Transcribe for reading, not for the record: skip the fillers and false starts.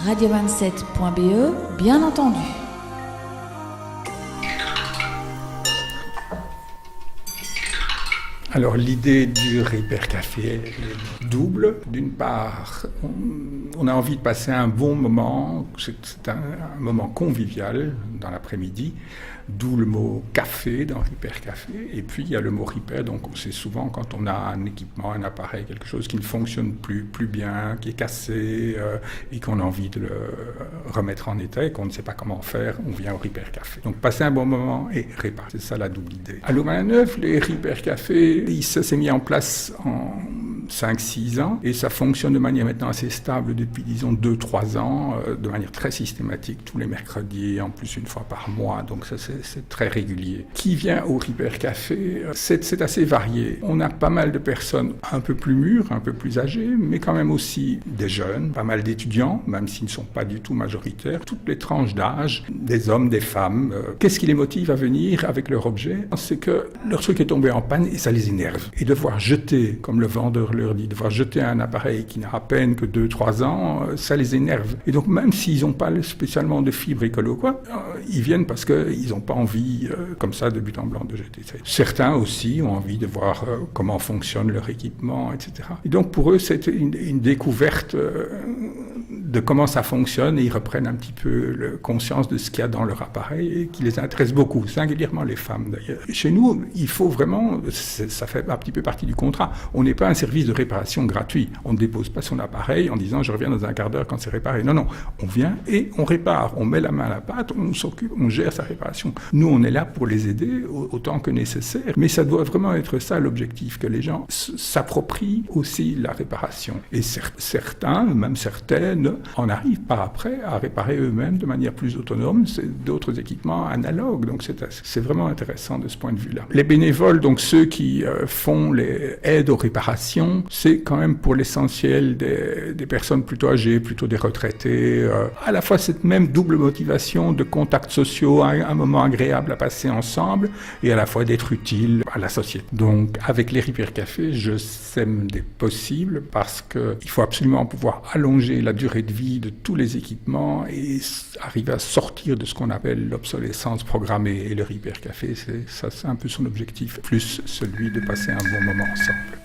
radio27.be, bien entendu. Alors l'idée du Repair Café est double. D'une part, on a envie de passer un bon moment, c'est un moment convivial dans l'après-midi, d'où le mot café dans Repair Café. Et puis il y a le mot repair, donc c'est souvent quand on a un équipement, un appareil, quelque chose qui ne fonctionne plus bien, qui est cassé et qu'on a envie de le remettre en état et qu'on ne sait pas comment faire, on vient au Repair Café. Donc passer un bon moment et réparer, c'est ça la double idée. À Louvain-la-Neuve, les Repair Café, ça s'est mis en place en 5-6 ans et ça fonctionne de manière maintenant assez stable depuis, disons, 2-3 ans, de manière très systématique, tous les mercredis, en plus une fois par mois, donc ça c'est très régulier. Qui vient au Repair Café, c'est assez varié. On a pas mal de personnes un peu plus mûres, un peu plus âgées, mais quand même aussi des jeunes, pas mal d'étudiants, même s'ils ne sont pas du tout majoritaires, toutes les tranches d'âge, des hommes, des femmes. Qu'est-ce qui les motive à venir avec leur objet? C'est que leur truc est tombé en panne et ça les énerve. Et devoir jeter, comme le vendeur leur dit, devoir jeter un appareil qui n'a à peine que 2-3 ans, ça les énerve. Et donc même s'ils n'ont pas spécialement de fibre écolo ou quoi, ils viennent parce qu'ils n'ont pas envie, comme ça, de but en blanc, de jeter. Certains aussi ont envie de voir comment fonctionne leur équipement, etc. Et donc pour eux, c'est une découverte de comment ça fonctionne et ils reprennent un petit peu conscience de ce qu'il y a dans leur appareil et qui les intéresse beaucoup, singulièrement les femmes d'ailleurs. Chez nous, il faut vraiment, ça fait un petit peu partie du contrat, on n'est pas un service de réparation gratuit. On ne dépose pas son appareil en disant je reviens dans un quart d'heure quand c'est réparé. Non, on vient et on répare, on met la main à la pâte, on s'occupe, on gère sa réparation. Nous, on est là pour les aider autant que nécessaire, mais ça doit vraiment être ça l'objectif, que les gens s'approprient aussi la réparation. Et certains, même certaines, en arrivent par après à réparer eux-mêmes de manière plus autonome. C'est d'autres équipements analogues, donc c'est vraiment intéressant de ce point de vue-là. Les bénévoles, donc ceux qui font les aides aux réparations, c'est quand même pour l'essentiel des personnes plutôt âgées, plutôt des retraités. À la fois cette même double motivation de contacts sociaux, un moment agréable à passer ensemble, et à la fois d'être utile à la société. Donc avec les Repair Café, je sème des possibles parce qu'il faut absolument pouvoir allonger la durée de vie de tous les équipements et arriver à sortir de ce qu'on appelle l'obsolescence programmée. Et le Repair Café, c'est un peu son objectif, plus celui de passer un bon moment ensemble.